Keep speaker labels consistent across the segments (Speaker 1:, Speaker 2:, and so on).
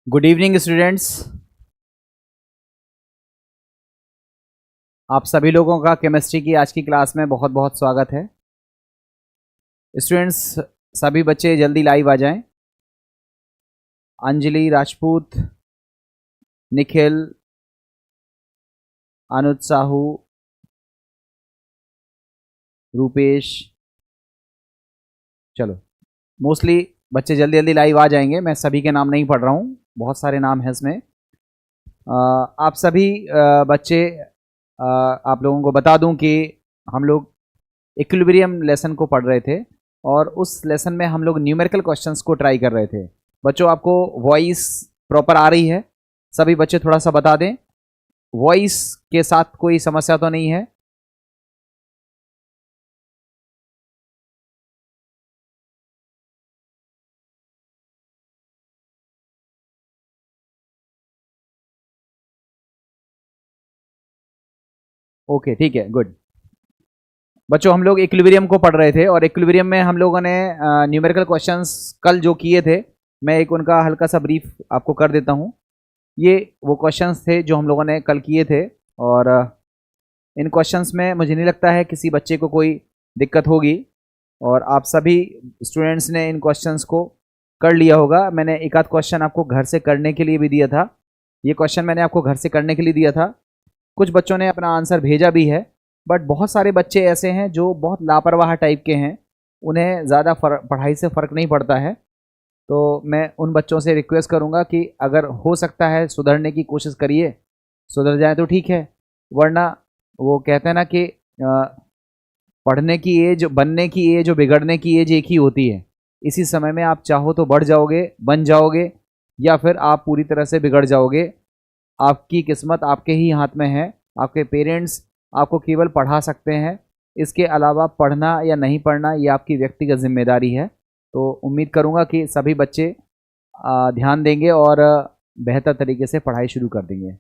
Speaker 1: Good evening students. आप सभी लोगों का केमिस्ट्री की आज की क्लास में बहुत बहुत स्वागत है। स्टूडेंट्स, सभी बच्चे जल्दी लाइव आ जाएं। अंजलि राजपूत, निखिल, अनुज साहू, रूपेश, चलो मोस्टली बच्चे जल्दी जल्दी लाइव आ जाएंगे। मैं सभी के नाम नहीं पढ़ रहा हूँ, बहुत सारे नाम हैं इसमें। आप सभी बच्चे, आप लोगों को बता दूं कि हम लोग इक्विलिब्रियम लेसन को पढ़ रहे थे और उस लेसन में हम लोग न्यूमेरिकल क्वेश्चंस को ट्राई कर रहे थे। बच्चों, आपको वॉइस प्रॉपर आ रही है? सभी बच्चे थोड़ा सा बता दें, वॉइस के साथ कोई समस्या तो नहीं है? ओके, ठीक है, गुड। बच्चों, हम लोग इक्विलिब्रियम को पढ़ रहे थे और इक्विलिब्रियम में हम लोगों ने न्यूमेरिकल क्वेश्चंस कल जो किए थे, मैं एक उनका हल्का सा ब्रीफ आपको कर देता हूँ। ये वो क्वेश्चंस थे जो हम लोगों ने कल किए थे और इन क्वेश्चंस में मुझे नहीं लगता है किसी बच्चे को कोई दिक्कत होगी और आप सभी स्टूडेंट्स ने इन क्वेश्चंस को कर लिया होगा। मैंने एक आध क्वेश्चन आपको घर से करने के लिए भी दिया था। ये क्वेश्चन मैंने आपको घर से करने के लिए दिया था। कुछ बच्चों ने अपना आंसर भेजा भी है, बट बहुत सारे बच्चे ऐसे हैं जो बहुत लापरवाह टाइप के हैं, उन्हें ज़्यादा पढ़ाई से फ़र्क नहीं पड़ता है। तो मैं उन बच्चों से रिक्वेस्ट करूँगा कि अगर हो सकता है सुधरने की कोशिश करिए, सुधर जाए तो ठीक है, वरना वो कहते हैं ना कि पढ़ने की एज, बनने की एज और बिगड़ने की एज एक ही होती है। इसी समय में आप चाहो तो बढ़ जाओगे, बन जाओगे, या फिर आप पूरी तरह से बिगड़ जाओगे। आपकी किस्मत आपके ही हाथ में है। आपके पेरेंट्स आपको केवल पढ़ा सकते हैं, इसके अलावा पढ़ना या नहीं पढ़ना ये आपकी व्यक्तिगत जिम्मेदारी है। तो उम्मीद करूँगा कि सभी बच्चे ध्यान देंगे और बेहतर तरीके से पढ़ाई शुरू कर देंगे।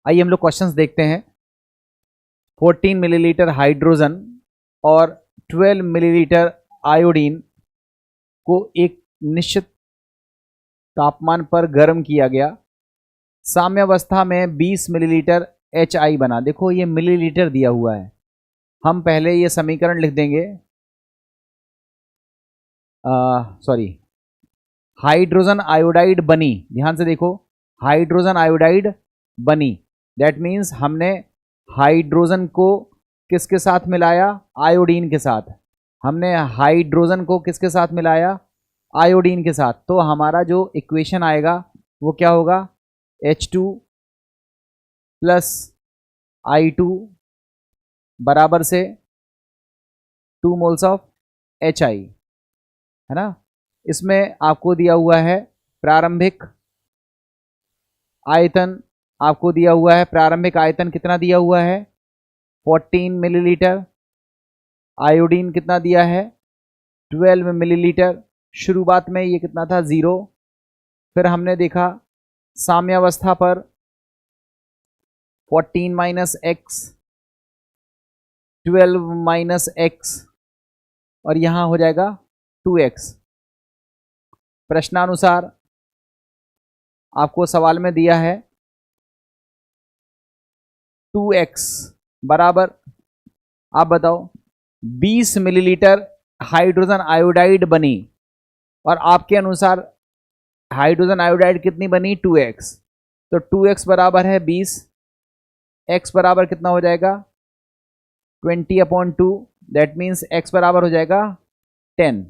Speaker 1: आइए हम लोग क्वेश्चंस देखते हैं। 14 मिलीलीटर हाइड्रोजन और 12 मिलीलीटर आयोडीन को एक निश्चित तापमान पर गर्म किया गया। साम्यावस्था में 20 मिलीलीटर HI बना। देखो ये मिलीलीटर दिया हुआ है, हम पहले ये समीकरण लिख देंगे। सॉरी, हाइड्रोजन आयोडाइड बनी, ध्यान से देखो, हाइड्रोजन आयोडाइड बनी। दैट मीन्स हमने हाइड्रोजन को किसके साथ मिलाया? आयोडीन के साथ। हमने हाइड्रोजन को किसके साथ मिलाया? आयोडीन के साथ। तो हमारा जो इक्वेशन आएगा वो क्या होगा? H2 प्लस I2 बराबर से 2 मोल्स ऑफ HI, है ना। इसमें आपको दिया हुआ है प्रारंभिक आयतन, आपको दिया हुआ है प्रारंभिक आयतन कितना दिया हुआ है? 14 मिलीलीटर। आयोडीन कितना दिया है? 12 मिलीलीटर। शुरुआत में ये कितना था? 0। फिर हमने देखा साम्यावस्था पर 14 माइनस एक्स, 12 माइनस एक्स, और यहाँ हो जाएगा 2x। प्रश्नानुसार आपको सवाल में दिया है 2x बराबर, आप बताओ, 20 मिलीलीटर हाइड्रोजन आयोडाइड बनी और आपके अनुसार हाइड्रोजन आयोडाइड कितनी बनी? 2x। तो 2x बराबर है 20, x बराबर कितना हो जाएगा? 20/2। दैट मीन्स x बराबर हो जाएगा 10।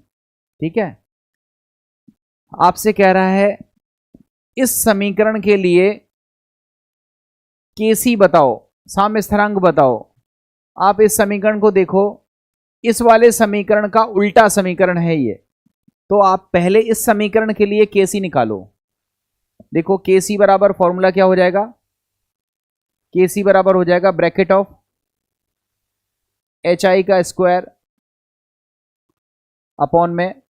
Speaker 1: ठीक है, आपसे कह रहा है इस समीकरण के लिए केसी बताओ, साम्य स्थिरांक बताओ। आप इस समीकरण को देखो, इस वाले समीकरण का उल्टा समीकरण है ये। तो आप पहले इस समीकरण के लिए केसी निकालो। देखो केसी बराबर फॉर्मूला क्या हो जाएगा? केसी बराबर हो जाएगा ब्रैकेट ऑफ HI का स्क्वायर अपॉन में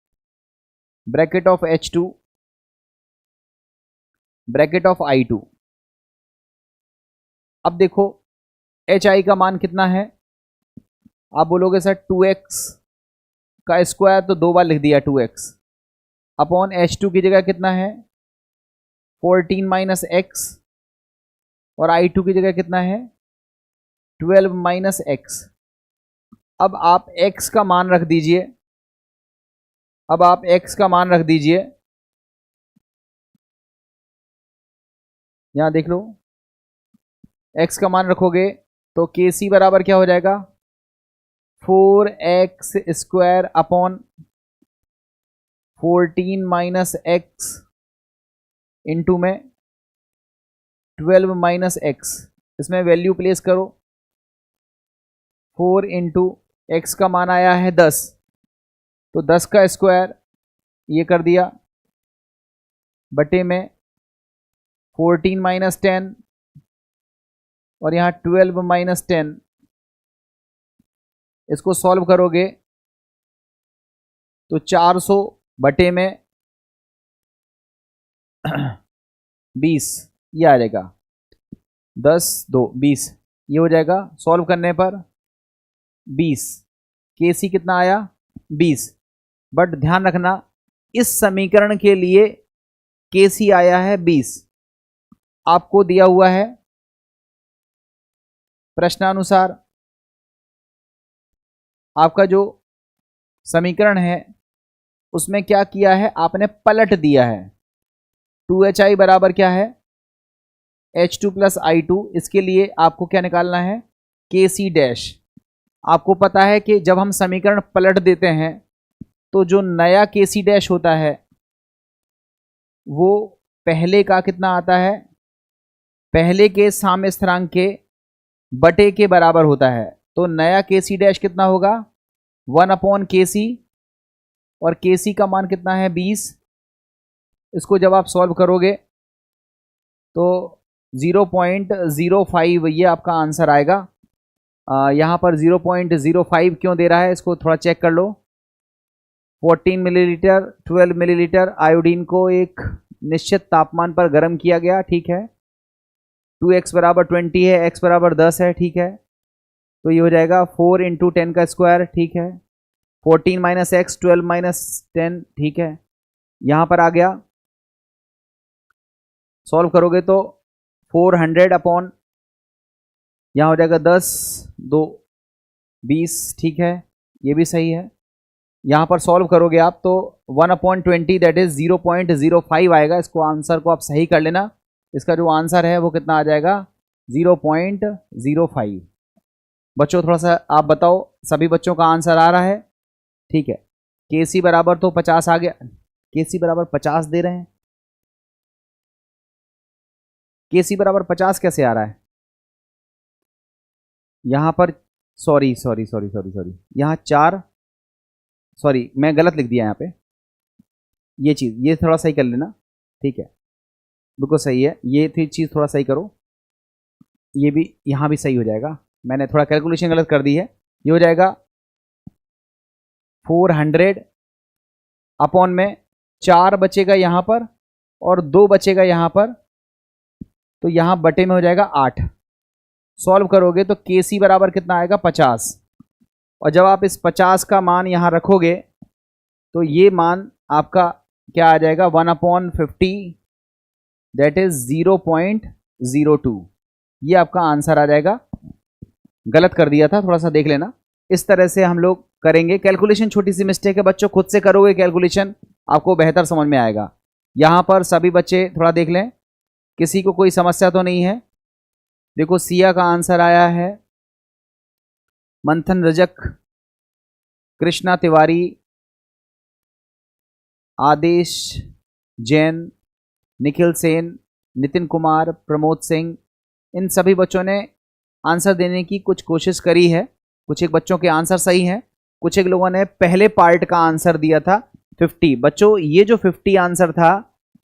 Speaker 1: bracket of H2 bracket of I2। अब देखो HI का मान कितना है? आप बोलोगे सर 2x का स्क्वायर, तो 2 बार लिख दिया 2x, अपॉन H2 की जगह कितना है? 14 माइनस एक्स, और I2 की जगह कितना है 12 माइनस एक्स। अब आप x का मान रख दीजिए, अब आप x का मान रख दीजिए, यहां देख लो, x का मान रखोगे तो KC बराबर क्या हो जाएगा 4x square upon 14 minus x into में 12 माइनस एक्स। इसमें वैल्यू प्लेस करो, 4 इंटू एक्स का मान आया है 10, तो 10 का स्क्वायर ये कर दिया बटे में 14 माइनस 10 और यहाँ 12 माइनस 10। इसको सॉल्व करोगे तो 400 बटे में 20 ये आ जाएगा, 10 2 20 ये हो जाएगा। सॉल्व करने पर 20, KC कितना आया 20, बट ध्यान रखना इस समीकरण के लिए KC आया है 20। आपको दिया हुआ है प्रश्नानुसार आपका जो समीकरण है उसमें क्या किया है, आपने पलट दिया है। 2HI बराबर क्या है H2 प्लस I2। इसके लिए आपको क्या निकालना है KC डैश। आपको पता है कि जब हम समीकरण पलट देते हैं तो जो नया KC डैश होता है वो पहले का कितना आता है, पहले के साम्य स्थिरांक के बटे के बराबर होता है। तो नया KC डैश कितना होगा 1 अपॉन KC, और KC का मान कितना है 20। इसको जब आप सॉल्व करोगे तो 0.05 ये आपका आंसर आएगा। यहाँ पर 0.05 क्यों दे रहा है इसको थोड़ा चेक कर लो। 14 मिलीलीटर 12 मिलीलीटर आयोडीन को एक निश्चित तापमान पर गर्म किया गया, ठीक है। 2x बराबर 20 है, x बराबर 10 है, ठीक है। तो ये हो जाएगा 4 इंटू 10 का स्क्वायर, ठीक है। 14 माइनस एक्स 12 माइनस 10, ठीक है। यहाँ पर आ गया, सॉल्व करोगे तो 400 अपॉन यहाँ हो जाएगा 10 2 20, ठीक है, ये भी सही है। यहाँ पर सॉल्व करोगे आप तो 1/20 दैट इज 0.05 आएगा। इसको आंसर को आप सही कर लेना। इसका जो आंसर है वो कितना आ जाएगा 0.05। बच्चों थोड़ा सा आप बताओ, सभी बच्चों का आंसर आ रहा है, ठीक है। KC बराबर तो 50 आ गया, KC बराबर 50 दे रहे हैं। KC बराबर 50 कैसे आ रहा है यहाँ पर, सॉरी यहाँ 4, सॉरी मैं गलत लिख दिया यहाँ पे, ये चीज़ ये थोड़ा सही कर लेना, ठीक है, बिल्कुल सही है। ये थी चीज़ थोड़ा सही करो, ये भी यहाँ भी सही हो जाएगा। मैंने थोड़ा कैलकुलेशन गलत कर दी है। ये हो जाएगा 400 अपॉन में 4 बचेगा यहाँ पर और 2 बचेगा यहाँ पर, तो यहाँ बटे में हो जाएगा 8। सॉल्व करोगे तो KC बराबर कितना आएगा 50, और जब आप इस 50 का मान यहाँ रखोगे तो ये मान आपका क्या आ जाएगा 1/50 दैट इज 0.02। ये आपका आंसर आ जाएगा। गलत कर दिया था, थोड़ा सा देख लेना। इस तरह से हम लोग करेंगे कैलकुलेशन। छोटी सी मिस्टेक है बच्चों, खुद से करोगे कैलकुलेशन आपको बेहतर समझ में आएगा। यहाँ पर सभी बच्चे थोड़ा देख लें, किसी को कोई समस्या तो नहीं है। देखो सिया का आंसर आया है, मंथन रजक, कृष्णा तिवारी, आदेश जैन, निखिल सेन, नितिन कुमार, प्रमोद सिंह, इन सभी बच्चों ने आंसर देने की कुछ कोशिश करी है। कुछ एक बच्चों के आंसर सही हैं, कुछ एक लोगों ने पहले पार्ट का आंसर दिया था 50। बच्चों ये जो 50 आंसर था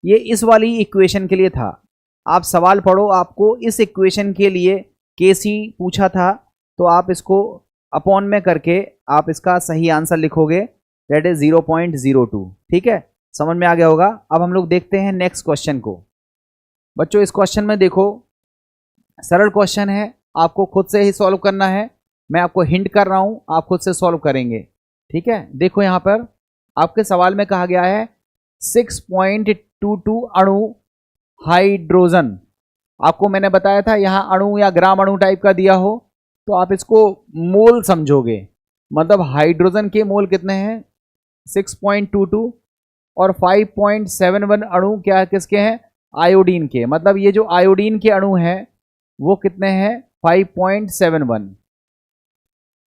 Speaker 1: ये इस वाली इक्वेशन के लिए था। आप सवाल पढ़ो, आपको इस इक्वेशन के लिए KC पूछा था, तो आप इसको अपॉन में करके आप इसका सही आंसर लिखोगे, दैट इज 0.02। ठीक है, समझ में आ गया होगा। अब हम लोग देखते हैं नेक्स्ट क्वेश्चन को। बच्चों इस क्वेश्चन में देखो, सरल क्वेश्चन है, आपको खुद से ही सॉल्व करना है। मैं आपको हिंट कर रहा हूं, आप खुद से सॉल्व करेंगे। ठीक है, देखो यहां पर आपके सवाल में कहा गया है 6.22 अणु हाइड्रोजन। आपको मैंने बताया था यहाँ अणु या ग्राम अणु टाइप का दिया हो तो आप इसको मोल समझोगे। मतलब हाइड्रोजन के मोल कितने हैं 6.22 और 5.71 अणु क्या किसके हैं आयोडीन के। मतलब ये जो आयोडीन के अणु हैं वो कितने हैं 5.71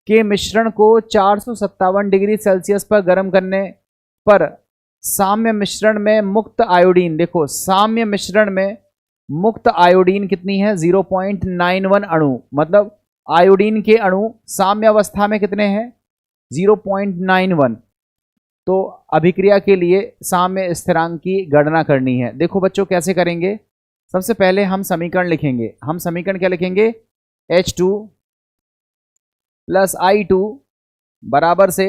Speaker 1: के मिश्रण को 457 डिग्री सेल्सियस पर गर्म करने पर साम्य मिश्रण में मुक्त आयोडीन, देखो साम्य मिश्रण में मुक्त आयोडीन कितनी है 0.91 अणु। मतलब आयोडीन के अणु साम्य अवस्था में कितने हैं 0.91। तो अभिक्रिया के लिए साम्य स्थिरांक की गणना करनी है। देखो बच्चों कैसे करेंगे, सबसे पहले हम समीकरण लिखेंगे। हम समीकरण क्या लिखेंगे H2 प्लस I2 बराबर से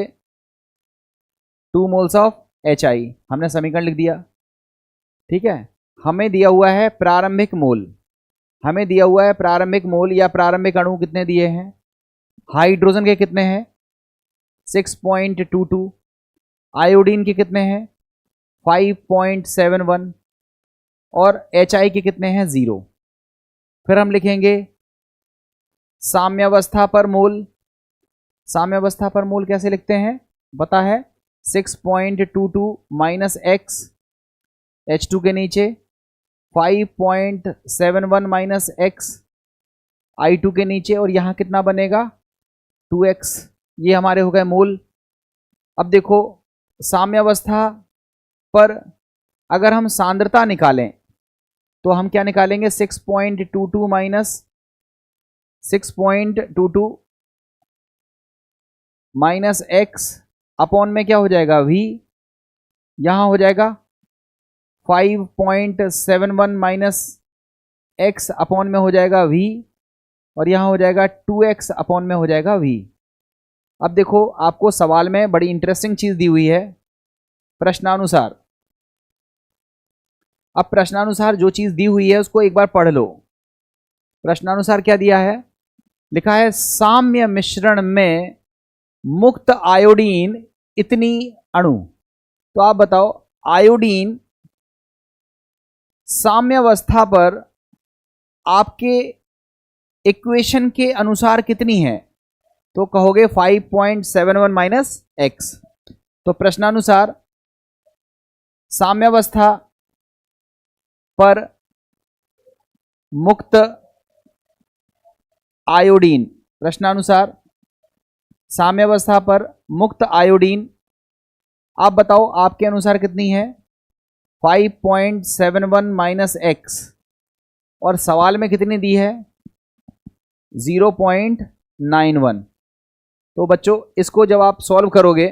Speaker 1: 2 मोल्स ऑफ HI। हमने समीकरण लिख दिया, ठीक है। हमें दिया हुआ है प्रारंभिक मोल, हमें दिया हुआ है प्रारंभिक मोल या प्रारंभिक अणु कितने दिए हैं, हाइड्रोजन के कितने हैं 6.22, आयोडीन के कितने हैं 5.71 और HI के कितने हैं 0। फिर हम लिखेंगे साम्यावस्था पर मोल। साम्यावस्था पर मोल कैसे लिखते हैं पता है 6.22 माइनस एक्स H2 के नीचे 5.71 माइनस एक्स I2 के नीचे और यहाँ कितना बनेगा 2x। ये हमारे हो गए मोल। अब देखो साम्यावस्था पर अगर हम सांद्रता निकालें तो हम क्या निकालेंगे 6.22 माइनस 6.22 माइनस एक्स अपॉन में क्या हो जाएगा v, यहाँ हो जाएगा 5.71 माइनस एक्स अपॉन में हो जाएगा v और यहाँ हो जाएगा 2x अपॉन में हो जाएगा v। अब देखो आपको सवाल में बड़ी इंटरेस्टिंग चीज दी हुई है प्रश्नानुसार। अब प्रश्नानुसार जो चीज दी हुई है उसको एक बार पढ़ लो। प्रश्नानुसार क्या दिया है, लिखा है साम्य मिश्रण में मुक्त आयोडीन इतनी अणु। तो आप बताओ आयोडीन साम्यावस्था पर आपके इक्वेशन के अनुसार कितनी है, तो कहोगे 5.71 माइनस एक्स। तो प्रश्नानुसार साम्यावस्था पर मुक्त आयोडीन, प्रश्नानुसार साम्यावस्था पर मुक्त आयोडीन आप बताओ आपके अनुसार कितनी है 5.71 माइनस एक्स और सवाल में कितनी दी है 0.91। तो बच्चों इसको जब आप सॉल्व करोगे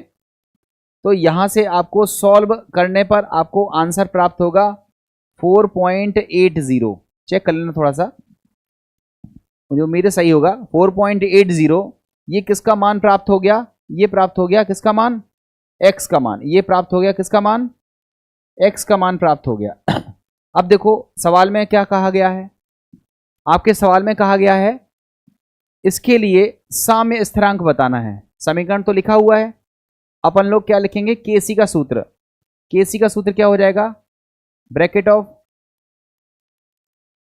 Speaker 1: तो यहां से आपको सॉल्व करने पर आपको आंसर प्राप्त होगा 4.80। चेक कर लेना थोड़ा सा, मुझे उम्मीद है सही होगा 4.80। ये किसका मान प्राप्त हो गया, ये प्राप्त हो गया किसका मान x का मान, ये प्राप्त हो गया किसका मान x का मान प्राप्त हो गया। अब देखो सवाल में क्या कहा गया है, आपके सवाल में कहा गया है इसके लिए साम्य स्थिरांक बताना है। समीकरण तो लिखा हुआ है, अपन लोग क्या लिखेंगे केसी का सूत्र। केसी का सूत्र क्या हो जाएगा ब्रैकेट ऑफ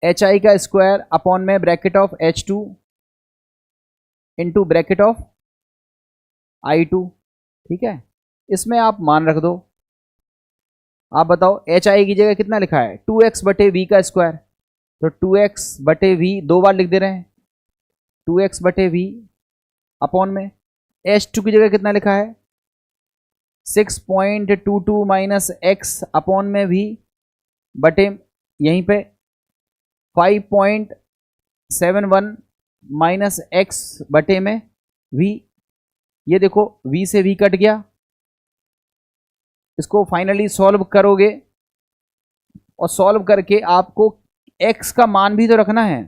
Speaker 1: HI का स्क्वायर अपॉन में bracket of H2 into bracket of I2। ठीक है, इसमें आप मान रख दो। आप बताओ HI की जगह कितना लिखा है 2x बटे v का स्क्वायर, तो 2x बटे v दो बार लिख दे रहे हैं 2x बटे v अपॉन में H2 की जगह कितना लिखा है 6.22 माइनस एक्स अपॉन में v बटे यहीं पे 5.71 माइनस एक्स बटे में v। ये देखो v से v कट गया, इसको फाइनली सॉल्व करोगे और सॉल्व करके आपको x का मान भी तो रखना है,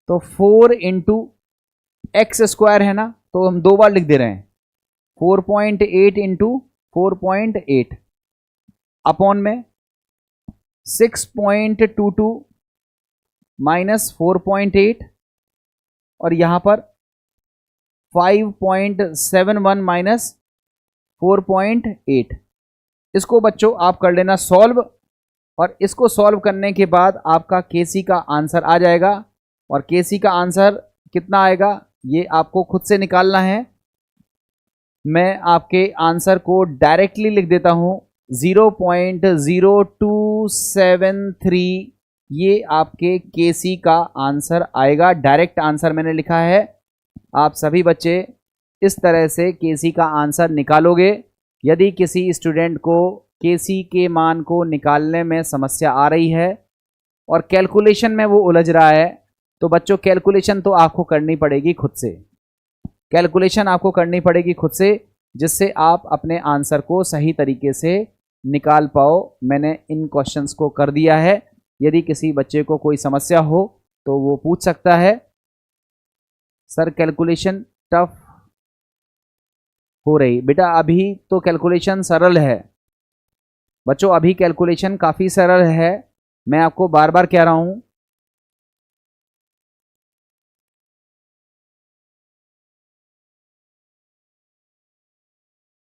Speaker 1: तो 4 इंटू एक्स स्क्वायर है ना, तो हम दो बार लिख दे रहे हैं 4.8 इंटू 4.8 अपॉन में 6.22 माइनस 4.8 और यहां पर 5.71 माइनस 4.8। इसको बच्चों आप कर लेना सॉल्व और इसको सॉल्व करने के बाद आपका केसी का आंसर आ जाएगा। और केसी का आंसर कितना आएगा ये आपको खुद से निकालना है। मैं आपके आंसर को डायरेक्टली लिख देता हूं, 0.0273 ये आपके केसी का आंसर आएगा। डायरेक्ट आंसर मैंने लिखा है। आप सभी बच्चे इस तरह से केसी का आंसर निकालोगे। यदि किसी स्टूडेंट को केसी के मान को निकालने में समस्या आ रही है और कैलकुलेशन में वो उलझ रहा है, तो बच्चों कैलकुलेशन तो आपको करनी पड़ेगी खुद से। कैलकुलेशन आपको करनी पड़ेगी खुद से, जिससे आप अपने आंसर को सही तरीके से निकाल पाओ। मैंने इन क्वेश्चंस को कर दिया है। यदि किसी बच्चे को कोई समस्या हो तो वो पूछ सकता है, सर कैलकुलेशन टफ हो रही। बेटा अभी तो कैलकुलेशन सरल है बच्चों, अभी कैलकुलेशन काफ़ी सरल है। मैं आपको बार बार कह रहा हूं,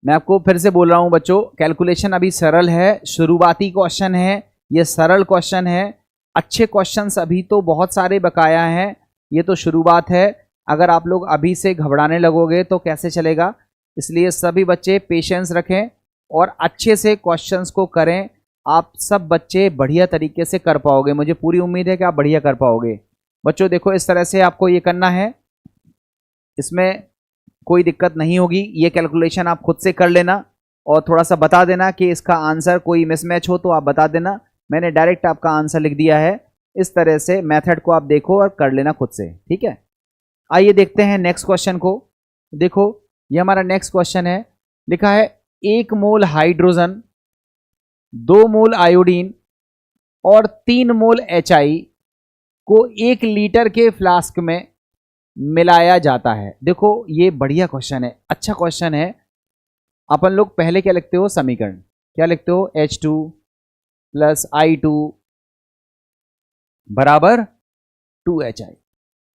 Speaker 1: मैं आपको फिर से बोल रहा हूं बच्चों, कैलकुलेशन अभी सरल है। शुरुआती क्वेश्चन है, ये सरल क्वेश्चन है। अच्छे क्वेश्चंस अभी तो बहुत सारे बकाया हैं, ये तो शुरुआत है। अगर आप लोग अभी से घबराने लगोगे तो कैसे चलेगा। इसलिए सभी बच्चे पेशेंस रखें और अच्छे से क्वेश्चंस को करें। आप सब बच्चे बढ़िया तरीके से कर पाओगे, मुझे पूरी उम्मीद है कि आप बढ़िया कर पाओगे। बच्चों देखो इस तरह से आपको ये करना है, इसमें कोई दिक्कत नहीं होगी। ये कैलकुलेशन आप खुद से कर लेना और थोड़ा सा बता देना कि इसका आंसर कोई मिसमैच हो तो आप बता देना। मैंने डायरेक्ट आपका आंसर लिख दिया है। इस तरह से मेथड को आप देखो और कर लेना खुद से, ठीक है। आइए देखते हैं नेक्स्ट क्वेश्चन को। देखो ये हमारा नेक्स्ट क्वेश्चन है। लिखा है 1 मोल हाइड्रोजन, 2 मोल आयोडीन और 3 मोल HI को 1 लीटर के फ्लास्क में मिलाया जाता है। देखो ये बढ़िया क्वेश्चन है, अच्छा क्वेश्चन है। अपन लोग पहले क्या लिखते हो, समीकरण क्या लिखते हो, H2 + I2 बराबर 2HI,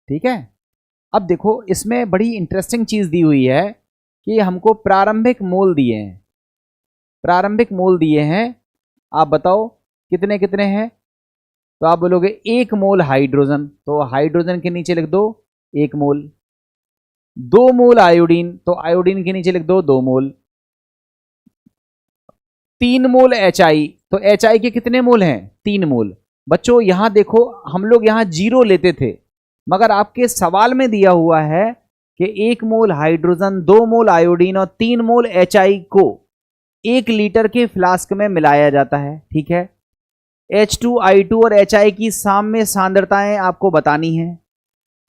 Speaker 1: ठीक है। अब देखो इसमें बड़ी इंटरेस्टिंग चीज दी हुई है कि हमको प्रारंभिक मोल दिए हैं। प्रारंभिक मोल दिए हैं, आप बताओ कितने कितने हैं। तो आप बोलोगे 1 मोल हाइड्रोजन, तो हाइड्रोजन के नीचे लिख दो 1 मोल। 2 मोल आयोडीन, तो आयोडीन के नीचे लिख दो 2 मोल। 3 मोल HI, तो HI के कितने मोल हैं, 3 मोल। बच्चों यहां देखो हम लोग यहां 0 लेते थे, मगर आपके सवाल में दिया हुआ है कि 1 मोल हाइड्रोजन, 2 मोल आयोडीन और 3 मोल HI को 1 लीटर के फ्लास्क में मिलाया जाता है, ठीक है। H2, I2 और HI की साम्य सांद्रताएं आपको बतानी है।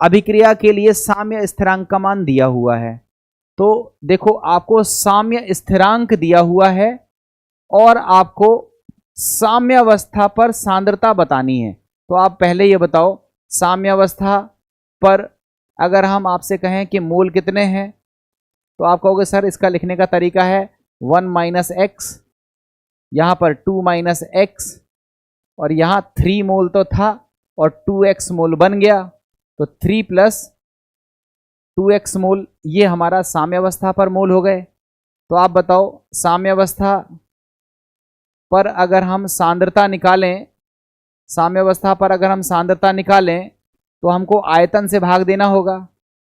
Speaker 1: अभिक्रिया के लिए साम्य स्थिरांक का मान दिया हुआ है। तो देखो आपको साम्य स्थिरांक दिया हुआ है और आपको साम्यावस्था पर सांद्रता बतानी है। तो आप पहले ये बताओ, साम्यावस्था पर अगर हम आपसे कहें कि मोल कितने हैं, तो आप कहोगे सर इसका लिखने का तरीका है 1 - x, यहां पर 2 - x और यहां 3 मोल तो था और 2x मोल बन गया, तो 3 + 2x मोल, ये हमारा साम्यावस्था पर मोल हो गए। तो आप बताओ साम्यावस्था पर अगर हम सांद्रता निकालें, साम्यावस्था पर अगर हम सांद्रता निकालें तो हमको आयतन से भाग देना होगा।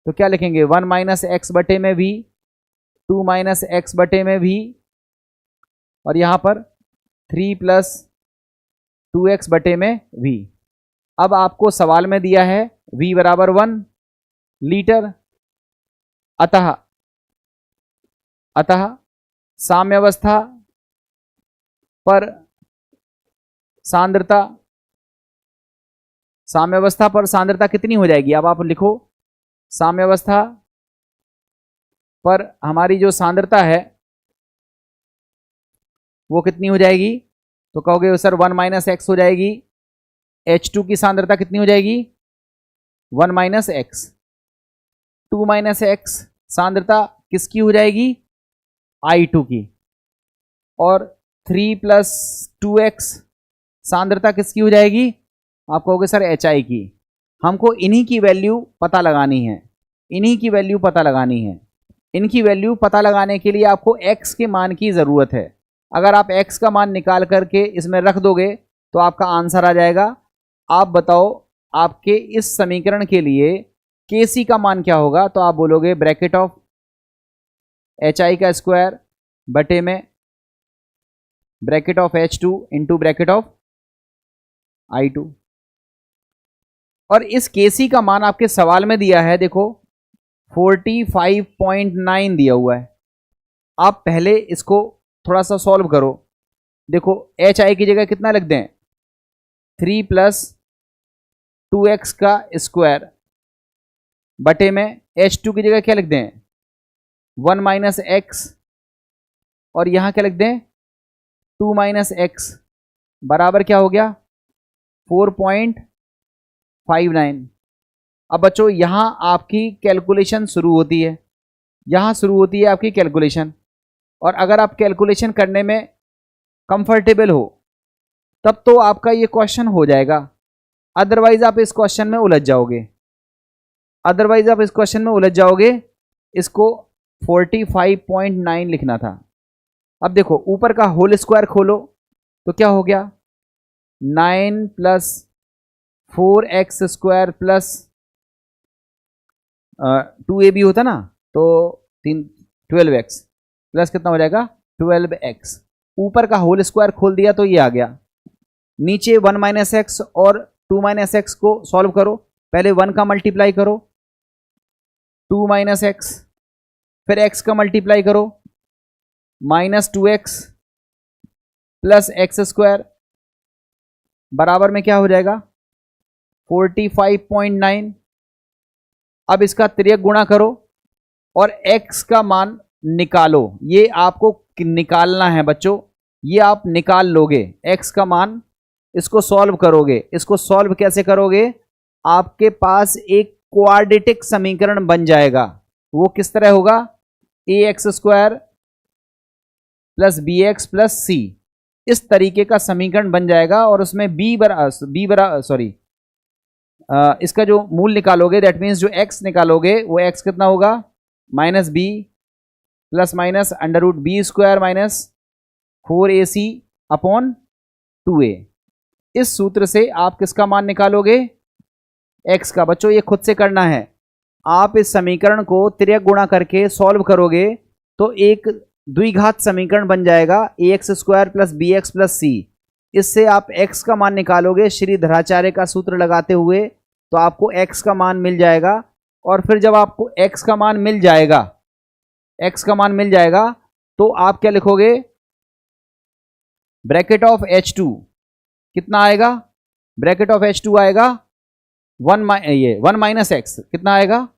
Speaker 1: तो क्या लिखेंगे 1 - x बटे में v, 2 - x बटे में v और यहां पर 3 + 2x बटे में v। अब आपको सवाल में दिया है v बराबर 1 लीटर, अतः साम्यावस्था पर सांद्रता, साम्यावस्था पर सांद्रता कितनी हो जाएगी। अब आप लिखो साम्यावस्था पर हमारी जो सांद्रता है वो कितनी हो जाएगी। तो कहोगे सर 1 - x हो जाएगी। H2 की सांद्रता कितनी हो जाएगी 1 - x। 2 - x सांद्रता किसकी हो जाएगी, I2 की। और 3 + 2x सांद्रता किसकी हो जाएगी, आप कहोगे सर HI की। हमको इन्हीं की वैल्यू पता लगानी है, इन्हीं की वैल्यू पता लगानी है। इनकी वैल्यू पता लगाने के लिए आपको x के मान की ज़रूरत है। अगर आप x का मान निकाल करके इसमें रख दोगे तो आपका आंसर आ जाएगा। आप बताओ आपके इस समीकरण के लिए Kc का मान क्या होगा, तो आप बोलोगे ब्रैकेट ऑफ HI का स्क्वायर बटे में bracket of H2 into bracket of I2। और इस Kc का मान आपके सवाल में दिया है, देखो 45.9 दिया हुआ है। आप पहले इसको थोड़ा सा सॉल्व करो। देखो HI की जगह कितना लिख दें, 3 प्लस 2x का स्क्वायर बटे में H2 की जगह क्या लिख दें, 1 माइनस एक्स, और यहां क्या लिख दें 2 माइनस एक्स, बराबर क्या हो गया 4.59। अब बच्चों यहां आपकी कैलकुलेशन शुरू होती है, यहां शुरू होती है आपकी कैलकुलेशन। और अगर आप कैलकुलेशन करने में कंफर्टेबल हो तब तो आपका ये क्वेश्चन हो जाएगा, अदरवाइज आप इस क्वेश्चन में उलझ जाओगे, इसको 45.9 लिखना था। अब देखो ऊपर का होल स्क्वायर खोलो तो क्या हो गया, 9 plus 4x square plus 2ab होता ना, तो 12x प्लस कितना हो जाएगा 12x। ऊपर का होल स्क्वायर खोल दिया तो ये आ गया। नीचे 1 माइनस एक्स और 2 माइनस एक्स को सॉल्व करो, पहले 1 का मल्टीप्लाई करो 2 माइनस एक्स, फिर x का मल्टीप्लाई करो minus 2x plus x square, बराबर में क्या हो जाएगा 45.9। अब इसका तिर्यक गुणा करो और x का मान निकालो। ये आपको निकालना है बच्चों, ये आप निकाल लोगे x का मान, इसको सॉल्व करोगे। इसको सॉल्व कैसे करोगे, आपके पास एक क्वाड्रेटिक समीकरण बन जाएगा। वो किस तरह होगा, ax square plus bx plus c, इस तरीके का समीकरण बन जाएगा। और उसमें इसका जो मूल निकालोगे, दैट मीन्स जो x निकालोगे वो x कितना होगा minus b plus minus under root b square minus 4ac upon 2a। इस सूत्र से आप किसका मान निकालोगे, x का। बच्चों ये खुद से करना है, आप इस समीकरण को तिर्यक गुणा करके सॉल्व करोगे तो एक द्विघात समीकरण बन जाएगा ax square plus b x plus c. इससे आप x का मान निकालोगे श्रीधराचार्य का सूत्र लगाते हुए, तो आपको x का मान मिल जाएगा। और फिर जब आपको x का मान मिल जाएगा तो आप क्या लिखोगे, ब्रैकेट ऑफ H2 कितना आएगा, ब्रैकेट ऑफ H2 आएगा 1 माइनस एक्स, कितना आएगा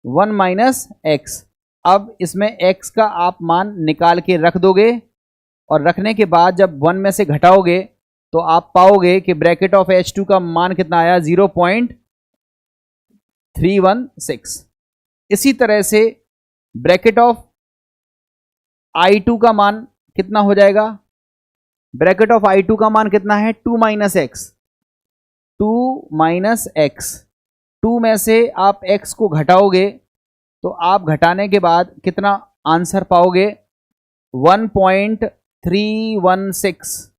Speaker 1: 1 माइनस एक्स। अब इसमें x का आप मान निकाल के रख दोगे, और रखने के बाद जब 1 में से घटाओगे तो आप पाओगे कि ब्रैकेट ऑफ H2 का मान कितना आया 0.316। इसी तरह से ब्रैकेट ऑफ I2 का मान कितना हो जाएगा, ब्रैकेट ऑफ I2 का मान कितना है 2 माइनस एक्स। 2 में से आप x को घटाओगे तो आप घटाने के बाद कितना आंसर पाओगे 1.316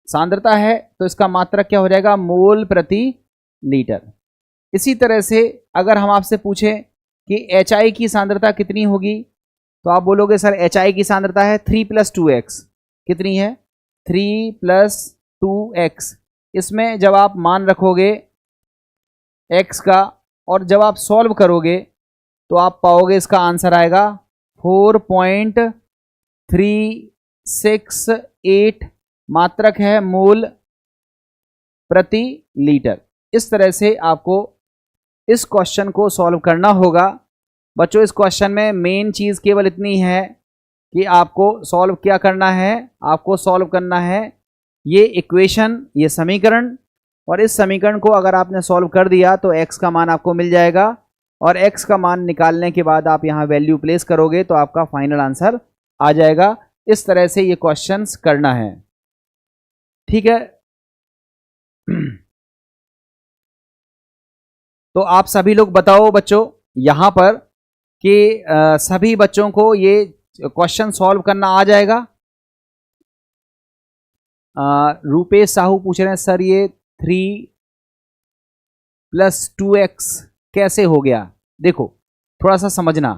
Speaker 1: सांद्रता है, तो इसका मात्रक क्या हो जाएगा मोल प्रति लीटर। इसी तरह से अगर हम आपसे पूछें कि HI की सांद्रता कितनी होगी, तो आप बोलोगे सर HI की सांद्रता है 3 प्लस 2x, कितनी है 3 प्लस 2x। इसमें जब आप मान रखोगे x का और जब आप सॉल्व करोगे तो आप पाओगे इसका आंसर आएगा 4.368 मात्रक है मोल प्रति लीटर। इस तरह से आपको इस क्वेश्चन को सॉल्व करना होगा। बच्चों इस क्वेश्चन में मेन चीज़ केवल इतनी है कि आपको सॉल्व क्या करना है, आपको सॉल्व करना है ये इक्वेशन, ये समीकरण। और इस समीकरण को अगर आपने सॉल्व कर दिया तो x का मान आपको मिल जाएगा, और x का मान निकालने के बाद आप यहाँ वैल्यू प्लेस करोगे तो आपका फाइनल आंसर आ जाएगा। इस तरह से ये क्वेश्चंस करना है, ठीक है। तो आप सभी लोग बताओ बच्चों यहाँ पर कि सभी बच्चों को ये क्वेश्चन सॉल्व करना आ जाएगा। रूपेश साहू पूछ रहे हैं सर ये 3 + 2x कैसे हो गया। देखो थोड़ा सा समझना,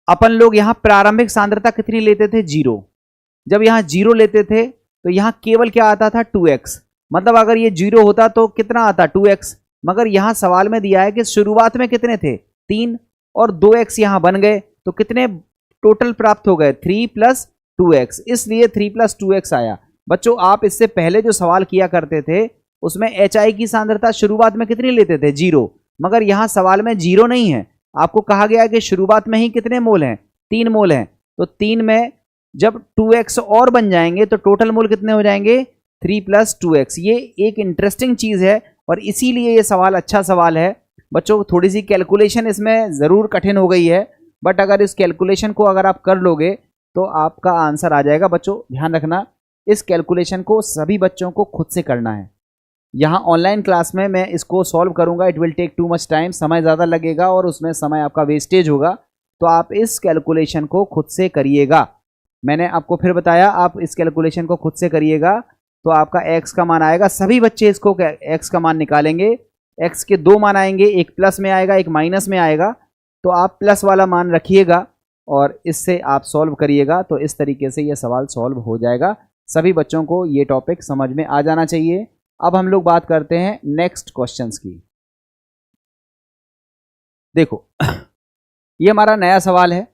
Speaker 1: अपन लोग यहां प्रारंभिक सांद्रता कितनी लेते थे 0। जब यहां 0 लेते थे तो यहां केवल क्या आता था 2x, मतलब अगर ये 0 होता तो कितना आता 2x, मगर यहां सवाल में दिया है कि शुरुआत में कितने थे 3 और 2x यहां बन गए, तो कितने टोटल प्राप्त हो गए 3 + 2x, इसलिए 3 + 2x आया। बच्चों आप इससे पहले जो सवाल किया करते थे उसमें HI की सांद्रता शुरुआत में कितनी लेते थे 0, मगर यहां सवाल में 0 नहीं है, आपको कहा गया है कि शुरुआत में ही कितने मोल हैं 3 मोल हैं, तो 3 में जब 2x और बन जाएंगे तो टोटल मोल कितने हो जाएंगे 3 + 2x। ये एक इंटरेस्टिंग चीज है और इसीलिए ये सवाल अच्छा सवाल है। बच्चों थोड़ी सी कैलकुलेशन इसमें ज़रूर कठिन हो गई है, बट अगर इस कैलकुलेशन को अगर आप कर लोगे तो आपका आंसर आ जाएगा। बच्चों ध्यान रखना, इस कैलकुलेशन को सभी बच्चों को खुद से करना है। यहाँ ऑनलाइन क्लास में मैं इसको सॉल्व करूँगा, it will take too much time, समय ज़्यादा लगेगा और उसमें समय आपका वेस्टेज होगा, तो आप इस कैलकुलेशन को खुद से करिएगा। मैंने आपको फिर बताया, आप इस कैलकुलेशन को खुद से करिएगा तो आपका x का मान आएगा। सभी बच्चे इसको x का मान निकालेंगे, x के 2 मान आएंगे, एक प्लस में आएगा एक माइनस में आएगा, तो आप प्लस वाला मान रखिएगा और इससे आप सॉल्व करिएगा, तो इस तरीके से ये सवाल सॉल्व हो जाएगा। सभी बच्चों को ये टॉपिक समझ में आ जाना चाहिए। अब हम लोग बात करते हैं नेक्स्ट क्वेश्चंस की। देखो ये हमारा नया सवाल है,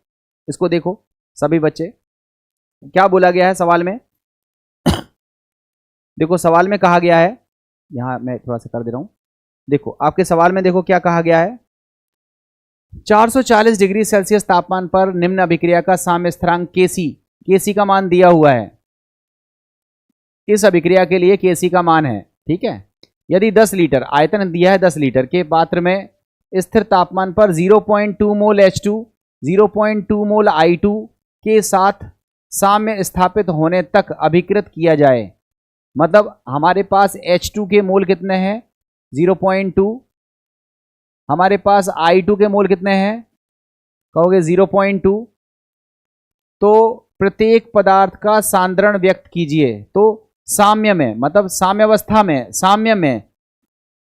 Speaker 1: इसको देखो सभी बच्चे, क्या बोला गया है सवाल में। देखो सवाल में कहा गया है, यहां मैं थोड़ा सा कर दे रहा हूं, देखो आपके सवाल में देखो क्या कहा गया है। 440 डिग्री सेल्सियस तापमान पर निम्न अभिक्रिया का साम्य स्थिरांक Kc का मान दिया हुआ है। इस अभिक्रिया के लिए Kc का मान है, ठीक है। यदि 10 लीटर आयतन दिया है 10 लीटर के पात्र में स्थिर तापमान पर 0.2 मोल H2, 0.2 मोल I2 के साथ साम्य स्थापित होने तक अभिकृत किया जाए। मतलब हमारे पास H2 के मोल कितने हैं 0.2, हमारे पास I2 के मोल कितने हैं कहोगे 0.2, तो प्रत्येक पदार्थ का सांद्रण व्यक्त कीजिए। तो साम्य में मतलब साम्यावस्था में, साम्य में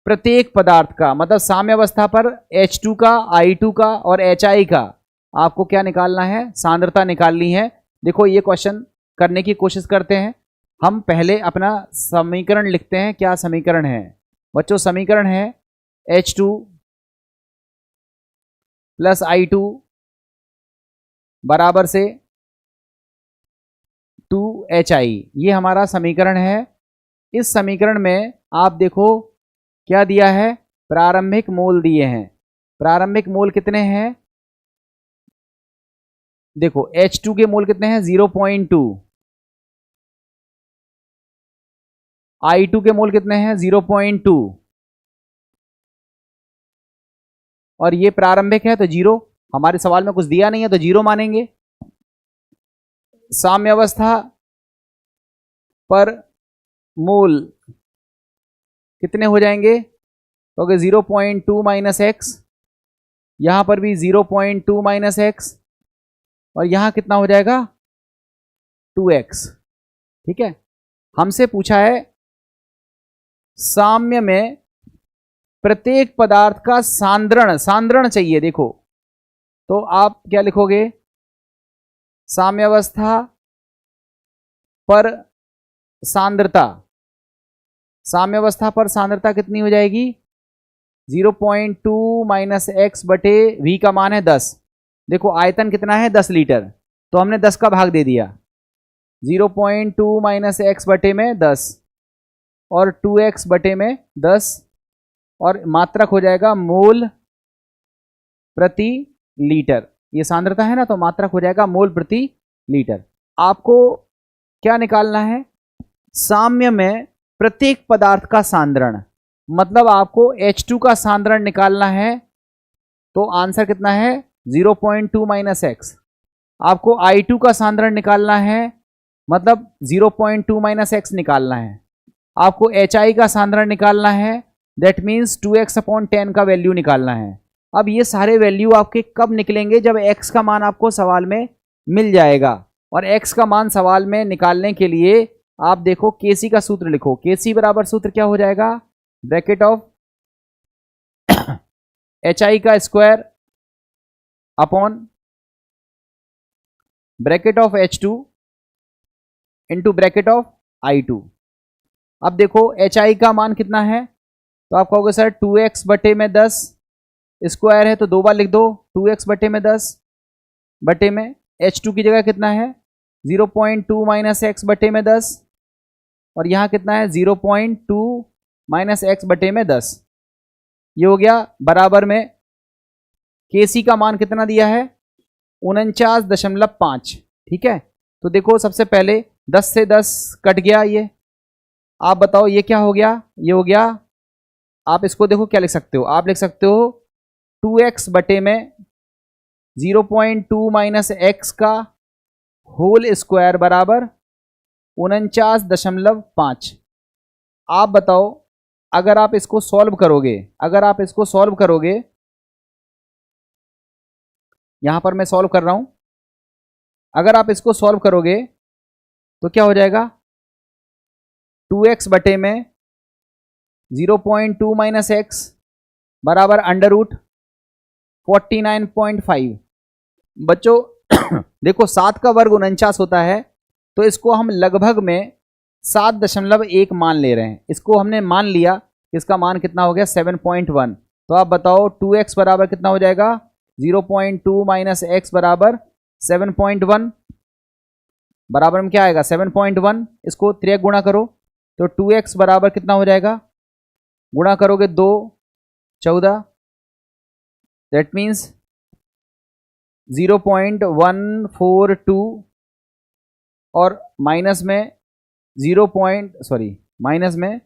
Speaker 1: प्रत्येक पदार्थ का मतलब साम्यावस्था पर H2 का, I2 का और HI का आपको क्या निकालना है, सांद्रता निकालनी है। देखो ये क्वेश्चन करने की कोशिश करते हैं। हम पहले अपना समीकरण लिखते हैं। क्या समीकरण है बच्चों? समीकरण है H2 + I2 बराबर से 2HI, ये हमारा समीकरण है। इस समीकरण में आप देखो क्या दिया है, प्रारंभिक मोल दिए हैं। प्रारंभिक मोल कितने हैं? देखो H2 के मोल कितने हैं 0.2, I2 के मोल कितने हैं 0.2, और ये प्रारंभिक है तो 0। हमारे सवाल में कुछ दिया नहीं है तो 0 मानेंगे। साम्यावस्था पर मोल कितने हो जाएंगे? तो 0.2 - x, यहां पर भी 0.2 - x, और यहां कितना हो जाएगा 2x। ठीक है, हमसे पूछा है साम्य में प्रत्येक पदार्थ का सांद्रण चाहिए। देखो तो आप क्या लिखोगे, साम्यावस्था पर सांद्रता, साम्यावस्था पर सांद्रता कितनी हो जाएगी 0.2 - x बटे v का मान है 10। देखो आयतन कितना है 10 लीटर, तो हमने 10 का भाग दे दिया, 0.2 - x बटे में 10 और 2x बटे में 10, और मात्रक हो जाएगा मोल प्रति लीटर। ये सांद्रता है ना, तो मात्रक हो जाएगा मोल प्रति लीटर। आपको क्या निकालना है, साम्य में प्रत्येक पदार्थ का सांद्रण, मतलब आपको H2 का सांद्रण निकालना है। तो आंसर कितना है 0.2 - x। आपको I2 का सांद्रण निकालना है, मतलब 0.2 - x निकालना है। आपको HI का सांद्रण निकालना है, दैट मीन्स 2x/10 का वैल्यू निकालना है। अब ये सारे वैल्यू आपके कब निकलेंगे, जब x का मान आपको सवाल में मिल जाएगा। और x का मान सवाल में निकालने के लिए आप देखो केसी का सूत्र लिखो। केसी बराबर सूत्र क्या हो जाएगा, ब्रैकेट ऑफ एच आई का square upon bracket of H2 into bracket of I2। अब देखो एच आई का मान कितना है, तो आप कहोगे सर 2x बटे में 10 स्क्वायर है, तो 2 बार लिख दो 2x बटे में 10 बटे में H2 की जगह कितना है 0.2 माइनस एक्स बटे में 10, और यहाँ कितना है 0.2 माइनस एक्स बटे में 10। ये हो गया बराबर में केसी का मान कितना दिया है 49.5। ठीक है, तो देखो सबसे पहले 10 से 10 कट गया, ये आप बताओ ये क्या हो गया, ये हो गया, आप इसको देखो क्या लिख सकते हो, आप लिख सकते हो 2x बटे में 0.2 माइनस एक्स का होल स्क्वायर बराबर 49.5। आप बताओ अगर आप इसको सॉल्व करोगे, अगर आप इसको सॉल्व करोगे, यहां पर मैं सॉल्व कर रहा हूं, अगर आप इसको सॉल्व करोगे तो क्या हो जाएगा 2x बटे में 0.2 माइनस एक्स बराबर अंडर रूट 49.5। बच्चों देखो 7 का वर्ग 49 होता है, तो इसको हम लगभग में 7.1 मान ले रहे हैं। इसको हमने मान लिया, इसका मान कितना हो गया 7.1। तो आप बताओ 2x बराबर कितना हो जाएगा 0.2 माइनस एक्स बराबर 7.1, बराबर में क्या आएगा 7.1। इसको 3 गुणा करो तो 2x बराबर कितना हो जाएगा, गुणा करोगे 2 14, दैट मीन्स 0.142 और माइनस में माइनस में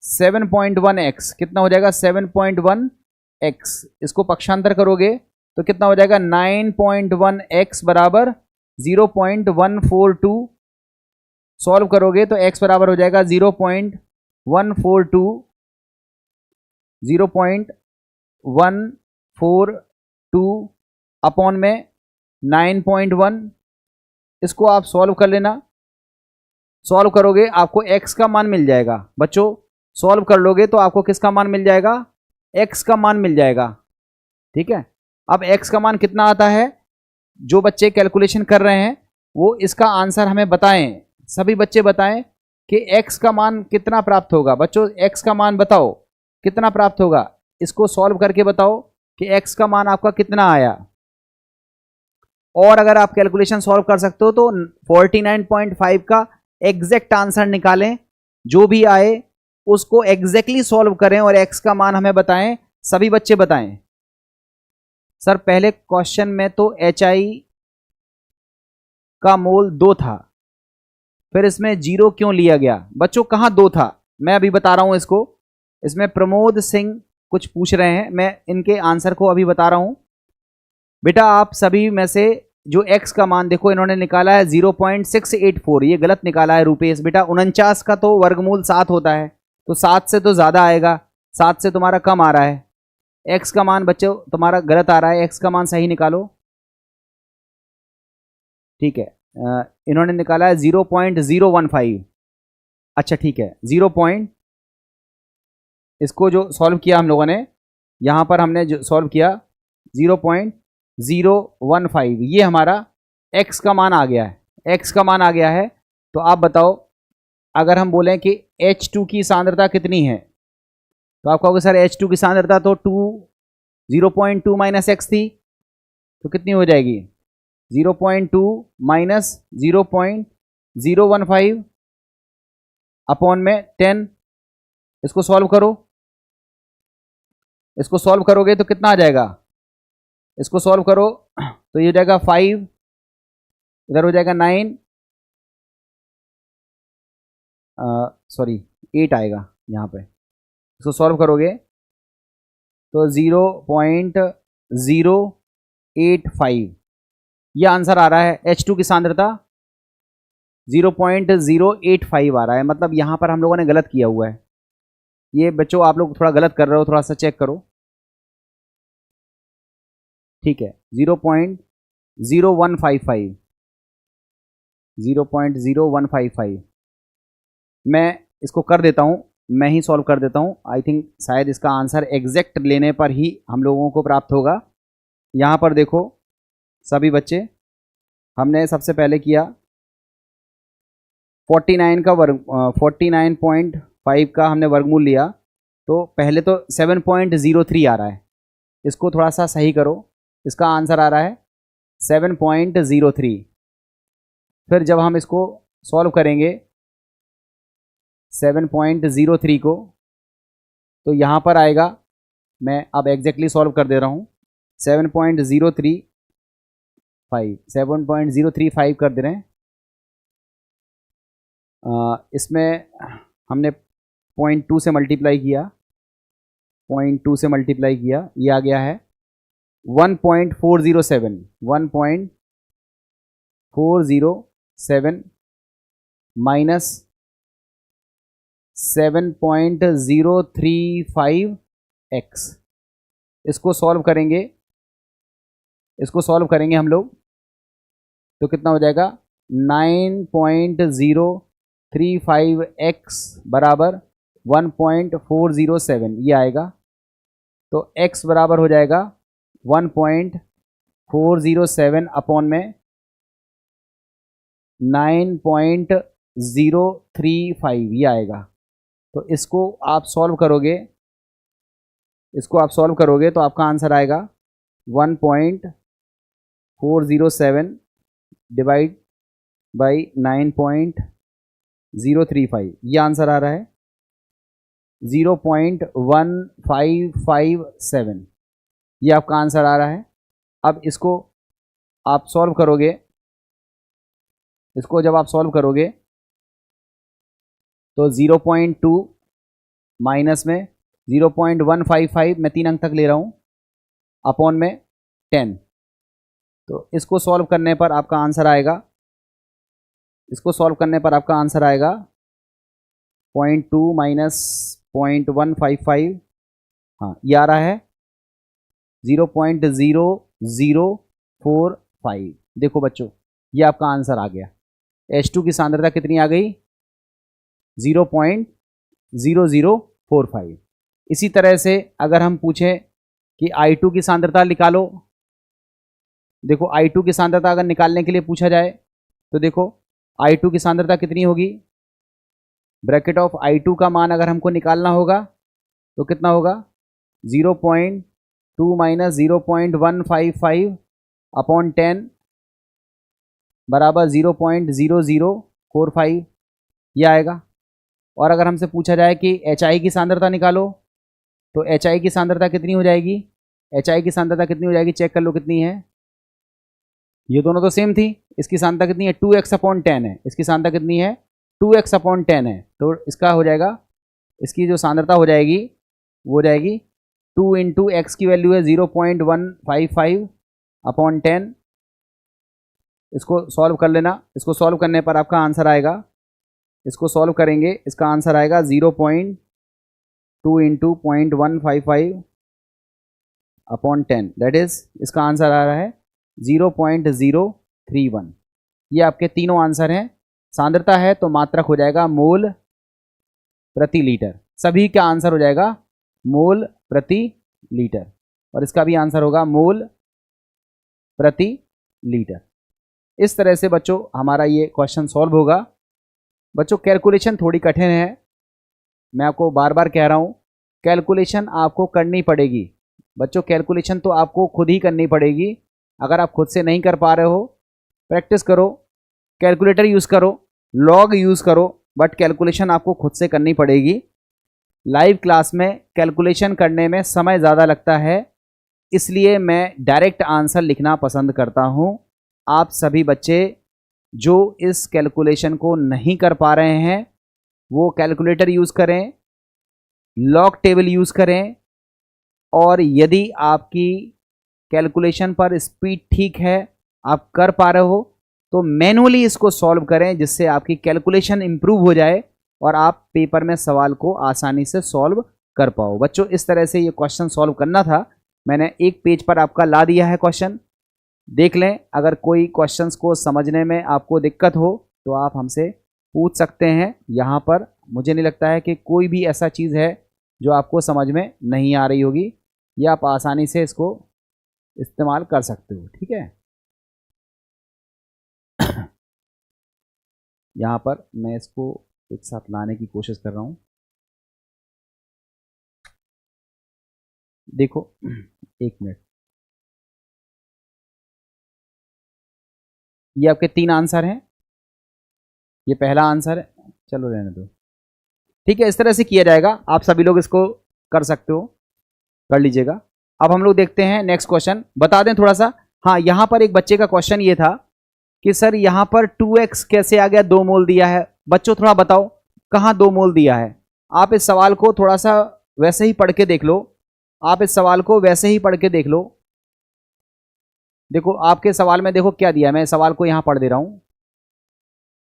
Speaker 1: 7.1x कितना हो जाएगा 7.1x। इसको पक्षांतर करोगे तो कितना हो जाएगा 9.1x बराबर 0.142। सॉल्व करोगे तो x बराबर हो जाएगा 0.142 अपॉन में 9.1। इसको आप सॉल्व कर लेना, सॉल्व करोगे आपको x का मान मिल जाएगा। बच्चों सॉल्व कर लोगे तो आपको किसका मान मिल जाएगा, x का मान मिल जाएगा। ठीक है, अब x का मान कितना आता है, जो बच्चे कैलकुलेशन कर रहे हैं वो इसका आंसर हमें बताएं, सभी बच्चे बताएं कि x का मान कितना प्राप्त होगा। बच्चों x का मान बताओ कितना प्राप्त होगा, इसको सॉल्व करके बताओ कि x का मान आपका कितना आया। और अगर आप कैलकुलेशन सॉल्व कर सकते हो तो 49.5 का एग्जैक्ट आंसर निकालें, जो भी आए उसको एग्जैक्टली सॉल्व करें और x का मान हमें बताएं, सभी बच्चे बताएं। सर पहले क्वेश्चन में तो HI का मोल 2 था, फिर इसमें 0 क्यों लिया गया। बच्चों कहां 2 था, मैं अभी बता रहा हूं इसको। इसमें प्रमोद सिंह कुछ पूछ रहे हैं, मैं इनके आंसर को अभी बता रहा हूं। बेटा आप सभी में से जो x का मान देखो इन्होंने निकाला है 0.684, ये गलत निकाला है रुपेश। बेटा 49 का तो वर्गमूल 7 होता है, तो 7 से तो ज़्यादा आएगा, 7 से तुम्हारा कम आ रहा है। x का मान बच्चों तुम्हारा गलत आ रहा है, x का मान सही निकालो। ठीक है, इन्होंने निकाला है 0.015। अच्छा ठीक है, इसको जो सॉल्व किया हम लोगों ने, यहाँ पर हमने जो सॉल्व किया 0.015, ये हमारा x का मान आ गया है, x का मान आ गया है। तो आप बताओ अगर हम बोलें कि H2 की सांद्रता कितनी है, तो आप कहोगे सर H2 की सांद्रता तो 0.2 माइनस एक्स थी, तो कितनी हो जाएगी 0.2 माइनस 0.015 अपॉन में 10। इसको सॉल्व करो, इसको सॉल्व करोगे तो कितना आ जाएगा, इसको सॉल्व करो तो ये हो जाएगा 5, इधर हो जाएगा 9, 8 आएगा यहाँ पे। इसको सॉल्व करोगे तो 0.085 ये आंसर आ रहा है। H2 की सांद्रता 0.085 आ रहा है, मतलब यहाँ पर हम लोगों ने गलत किया हुआ है। ये बच्चों आप लोग थोड़ा गलत कर रहे हो, थोड़ा सा चेक करो। ठीक है, 0.0155 मैं इसको कर देता हूँ, मैं ही सॉल्व कर देता हूँ। आई थिंक शायद इसका आंसर एग्जैक्ट लेने पर ही हम लोगों को प्राप्त होगा। यहाँ पर देखो सभी बच्चे, हमने सबसे पहले किया 49 का वर्ग 49.5 का हमने वर्गमूल लिया, तो पहले तो 7.03 आ रहा है, इसको थोड़ा सा सही करो। इसका आंसर आ रहा है 7.03। फिर जब हम इसको सॉल्व करेंगे 7.03 को, तो यहाँ पर आएगा, मैं अब एग्जैक्टली सॉल्व कर दे रहा हूँ, 7.035 कर दे रहे हैं। इसमें हमने 0.2 से मल्टीप्लाई किया, 0.2 से मल्टीप्लाई किया, ये आ गया है 1.407 माइनस 7.035x। इसको सॉल्व करेंगे हम लोग, तो कितना हो जाएगा 9.035x बराबर 1.407 ये आएगा। तो x बराबर हो जाएगा 1.407 अपॉन में 9.035 ये आएगा। तो इसको आप सॉल्व करोगे तो आपका आंसर आएगा 1.407 डिवाइड बाई 9.035, ये आंसर आ रहा है 0.1557, ये आपका आंसर आ रहा है। अब इसको आप सॉल्व करोगे, इसको जब आप सॉल्व करोगे तो 0.2 माइनस में 0.155, मैं 3 अंक तक ले रहा हूँ, अपॉन में 10। तो इसको सॉल्व करने पर आपका आंसर आएगा, 0.2 माइनस 0.155, हाँ ये आ रहा है 0.0045। देखो बच्चों, ये आपका आंसर आ गया। H2 की सांद्रता कितनी आ गई 0.0045। इसी तरह से अगर हम पूछें कि I2 की सांद्रता निकालो, देखो I2 की सांद्रता अगर निकालने के लिए पूछा जाए तो देखो I2 की सांद्रता कितनी होगी, ब्रैकेट ऑफ I2 का मान अगर हमको निकालना होगा तो कितना होगा 0.2 माइनस 0.155 अपॉन 10 बराबर 0.0045 ये आएगा। और अगर हमसे पूछा जाए कि HI की सांद्रता निकालो, तो HI की सांद्रता कितनी हो जाएगी, चेक कर लो कितनी है। ये दोनों तो सेम थी। इसकी सांद्रता कितनी है 2x अपॉन 10 है, इसकी सांद्रता कितनी है 2x अपॉन 10 है। तो इसका हो जाएगा, इसकी जो सांद्रता हो जाएगी वो हो जाएगी 2 इंटू एक्स की वैल्यू है 0.155 अपॉन 10। इसको सॉल्व कर लेना, इसको सॉल्व करने पर आपका आंसर आएगा, इसको सॉल्व करेंगे इसका आंसर आएगा 0.2 इंटू 0.155 अपॉन 10, दैट इज इसका आंसर आ रहा है 0.031। ये आपके तीनों आंसर हैं। सांद्रता है तो मात्रक हो जाएगा मोल प्रति लीटर, सभी का आंसर हो जाएगा मोल प्रति लीटर, और इसका भी आंसर होगा मोल प्रति लीटर। इस तरह से बच्चों हमारा ये क्वेश्चन सॉल्व होगा। बच्चों कैलकुलेशन थोड़ी कठिन है, मैं आपको बार बार कह रहा हूँ, कैलकुलेशन आपको करनी पड़ेगी। बच्चों कैलकुलेशन तो आपको खुद ही करनी पड़ेगी। अगर आप खुद से नहीं कर पा रहे हो, प्रैक्टिस करो, कैलकुलेटर यूज़ करो, लॉग यूज़ करो, बट कैलकुलेशन आपको खुद से करनी पड़ेगी। लाइव क्लास में कैलकुलेशन करने में समय ज़्यादा लगता है, इसलिए मैं डायरेक्ट आंसर लिखना पसंद करता हूँ। आप सभी बच्चे जो इस कैलकुलेशन को नहीं कर पा रहे हैं वो कैलकुलेटर यूज़ करें, लॉग टेबल यूज़ करें, और यदि आपकी कैलकुलेशन पर स्पीड ठीक है, आप कर पा रहे हो, तो मैनुअली इसको सॉल्व करें, जिससे आपकी कैलकुलेशन इंप्रूव हो जाए और आप पेपर में सवाल को आसानी से सॉल्व कर पाओ। बच्चों इस तरह से ये क्वेश्चन सॉल्व करना था। मैंने एक पेज पर आपका ला दिया है क्वेश्चन, देख लें। अगर कोई क्वेश्चंस को समझने में आपको दिक्कत हो तो आप हमसे पूछ सकते हैं। यहाँ पर मुझे नहीं लगता है कि कोई भी ऐसा चीज़ है जो आपको समझ में नहीं आ रही होगी, या आप आसानी से इसको इस्तेमाल कर सकते हो। ठीक है, यहाँ पर मैं इसको एक साथ लाने की कोशिश कर रहा हूँ। देखो, एक मिनट, ये आपके 3 आंसर हैं, ये पहला आंसर है, चलो रहने दो। ठीक है, इस तरह से किया जाएगा, आप सभी लोग इसको कर सकते हो, कर लीजिएगा। अब हम लोग देखते हैं नेक्स्ट क्वेश्चन। बता दें थोड़ा सा, हाँ, यहाँ पर एक बच्चे का क्वेश्चन ये था कि सर यहाँ पर 2x कैसे आ गया, 2 मोल दिया है। बच्चों थोड़ा बताओ कहाँ 2 मोल दिया है। आप इस सवाल को थोड़ा सा वैसे ही पढ़ के देख लो, आप इस सवाल को वैसे ही पढ़ के देख लो। देखो आपके सवाल में देखो क्या दिया है, मैं सवाल को यहाँ पढ़ दे रहा हूँ।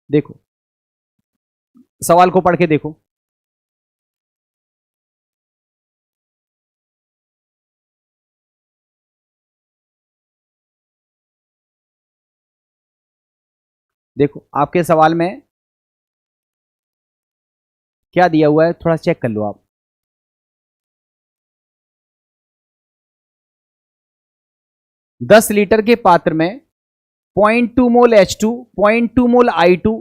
Speaker 1: देखो सवाल को पढ़ के देखो। देखो आपके सवाल में क्या दिया हुआ है, थोड़ा चेक कर लो आप। 10 लीटर के पात्र में 0.2 मोल H2, 0.2 मोल I2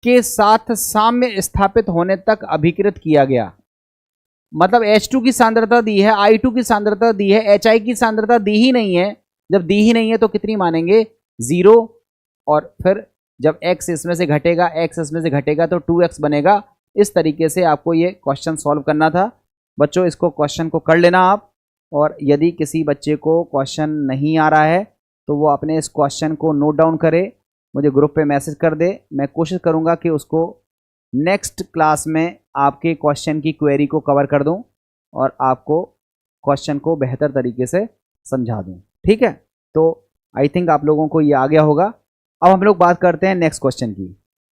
Speaker 1: के साथ साम्य स्थापित होने तक अभिकृत किया गया। मतलब H2 की सांद्रता दी है, I2 की सांद्रता दी है, HI की सांद्रता दी ही नहीं है। जब दी ही नहीं है तो कितनी मानेंगे, 0। और फिर जब x इसमें से घटेगा, x इसमें से घटेगा तो 2x बनेगा। इस तरीके से आपको ये क्वेश्चन सॉल्व करना था। बच्चों इसको क्वेश्चन को कर लेना आप, और यदि किसी बच्चे को क्वेश्चन नहीं आ रहा है तो वो अपने इस क्वेश्चन को नोट डाउन करे, मुझे ग्रुप पे मैसेज कर दे। मैं कोशिश करूँगा कि उसको नेक्स्ट क्लास में आपके क्वेश्चन की क्वेरी को कवर कर दूं और आपको क्वेश्चन को बेहतर तरीके से समझा दूं। ठीक है, तो आई थिंक आप लोगों को ये आ गया होगा। अब हम लोग बात करते हैं नेक्स्ट क्वेश्चन की।